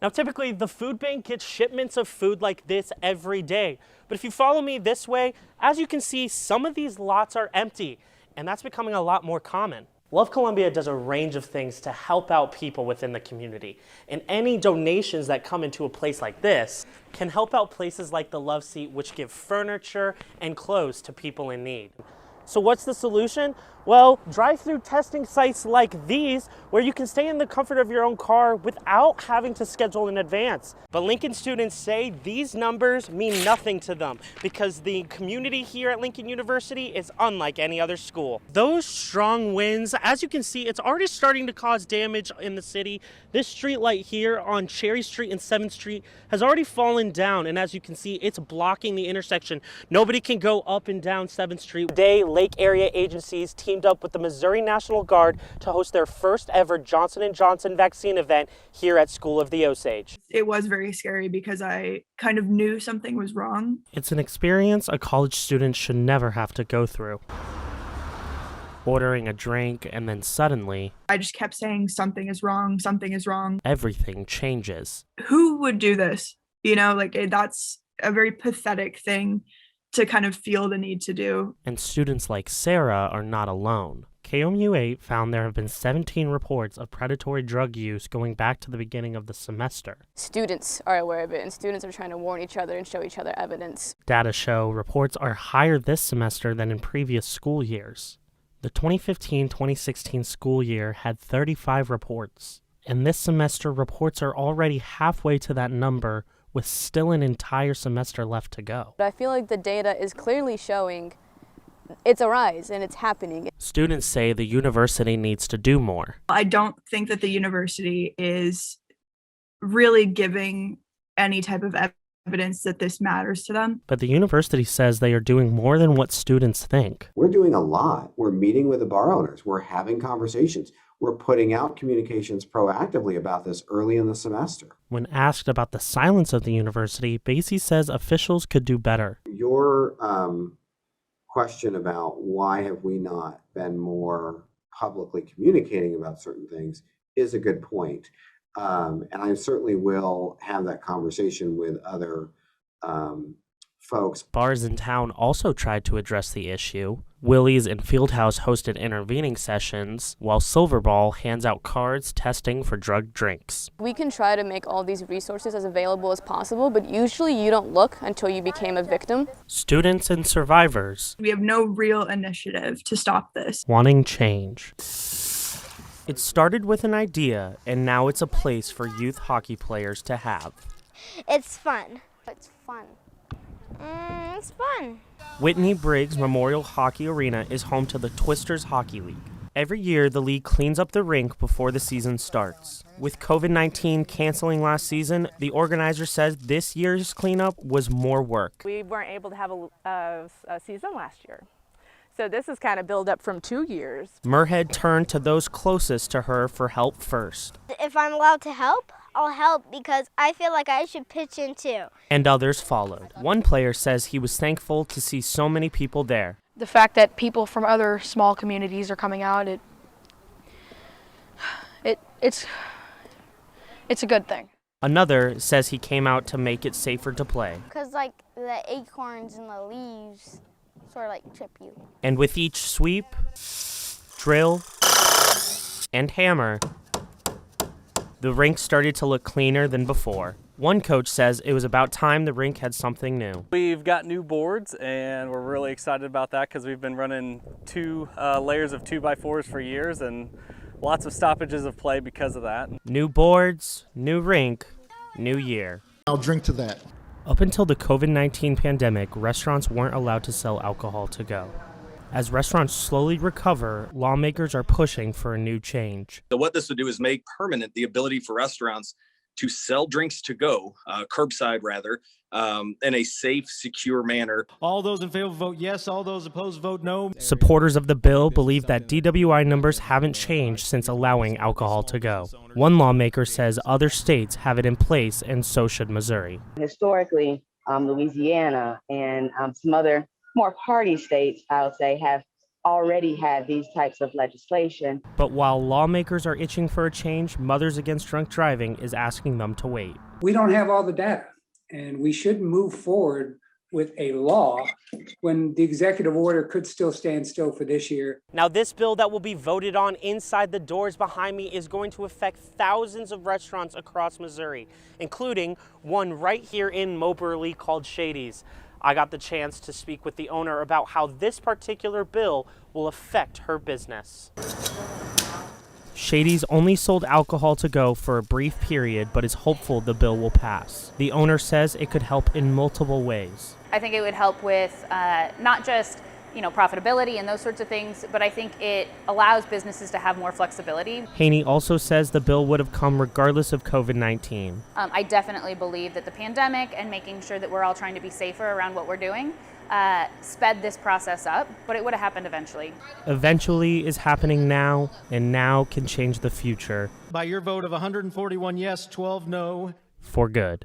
Now, typically, the food bank gets shipments of food like this every day. But if you follow me this way, as you can see, some of these lots are empty, and that's becoming a lot more common. Love Columbia does a range of things to help out people within the community, and any donations that come into a place like this can help out places like the Love Seat, which give furniture and clothes to people in need. So what's the solution? Well, drive-through testing sites like these, where you can stay in the comfort of your own car without having to schedule in advance. But Lincoln students say these numbers mean nothing to them because the community here at Lincoln University is unlike any other school. Those strong winds, as you can see, it's already starting to cause damage in the city. This street light here on Cherry Street and 7th Street has already fallen down, and as you can see, it's blocking the intersection. Nobody can go up and down 7th Street. Today, Lake area agencies teamed up with the Missouri National Guard to host their first ever Johnson & Johnson vaccine event here at School of the Osage. It was very scary because I kind of knew something was wrong. It's an experience a college student should never have to go through. Ordering a drink and then suddenly, I just kept saying something is wrong, something is wrong. Everything changes. Who would do this? You know, like that's a very pathetic thing to kind of feel the need to do. And students like Sarah are not alone. KOMU-8 found there have been 17 reports of predatory drug use going back to the beginning of the semester. Students are aware of it, and students are trying to warn each other and show each other evidence. Data show reports are higher this semester than in previous school years. The 2015-2016 school year had 35 reports, and this semester reports are already halfway to that number, with still an entire semester left to go. But I feel like the data is clearly showing it's a rise and it's happening. Students say the university needs to do more. I don't think that the university is really giving any type of evidence that this matters to them. But the university says they are doing more than what students think. We're doing a lot. We're meeting with the bar owners. We're having conversations. We're putting out communications proactively about this early in the semester. When asked about the silence of the university, Basie says officials could do better. Your question about why have we not been more publicly communicating about certain things is a good point. And I certainly will have that conversation with other folks. Bars in town also tried to address the issue. Willie's and Fieldhouse hosted intervening sessions, while Silverball hands out cards testing for drug drinks. We can try to make all these resources as available as possible, but usually you don't look until you became a victim. Students and survivors. We have no real initiative to stop this. Wanting change. It started with an idea, and now it's a place for youth hockey players to have. It's fun. It's fun. It's fun. Whitney Briggs Memorial Hockey Arena is home to the Twisters Hockey League. Every year, the league cleans up the rink before the season starts. With COVID-19 canceling last season, the organizer says this year's cleanup was more work. We weren't able to have a season last year. So this is kind of build up from 2 years. Merhead turned to those closest to her for help first. If I'm allowed to help, I'll help because I feel like I should pitch in too. And others followed. One player says he was thankful to see so many people there. The fact that people from other small communities are coming out, it's a good thing. Another says he came out to make it safer to play. Because like the acorns and the leaves sort of like trip you. And with each sweep, drill, and hammer, the rink started to look cleaner than before. One coach says it was about time the rink had something new. We've got new boards and we're really excited about that because we've been running two layers of 2x4s for years and lots of stoppages of play because of that. New boards, new rink, new year. I'll drink to that. Up until the COVID-19 pandemic, restaurants weren't allowed to sell alcohol to go. As restaurants slowly recover, lawmakers are pushing for a new change. So what this would do is make permanent the ability for restaurants to sell drinks to go, curbside rather, in a safe, secure manner. All those in favor vote yes, all those opposed vote no. Supporters of the bill believe that DWI numbers haven't changed since allowing alcohol to go. One lawmaker says other states have it in place and so should Missouri. Historically, Louisiana and some other more party states, I would say, have already had these types of legislation. But while lawmakers are itching for a change, Mothers Against Drunk Driving is asking them to wait. We don't have all the data, and we shouldn't move forward with a law when the executive order could still stand still for this year. Now, this bill that will be voted on inside the doors behind me is going to affect thousands of restaurants across Missouri, including one right here in Moberly called Shady's. I got the chance to speak with the owner about how this particular bill will affect her business. Shady's only sold alcohol to go for a brief period, but is hopeful the bill will pass. The owner says it could help in multiple ways. I think it would help with not just profitability and those sorts of things, but I think it allows businesses to have more flexibility. Haney also says the bill would have come regardless of COVID-19. I definitely believe that the pandemic and making sure that we're all trying to be safer around what we're doing sped this process up, but it would have happened eventually. Eventually is happening now, and now can change the future. By your vote of 141 yes, 12 no. For good.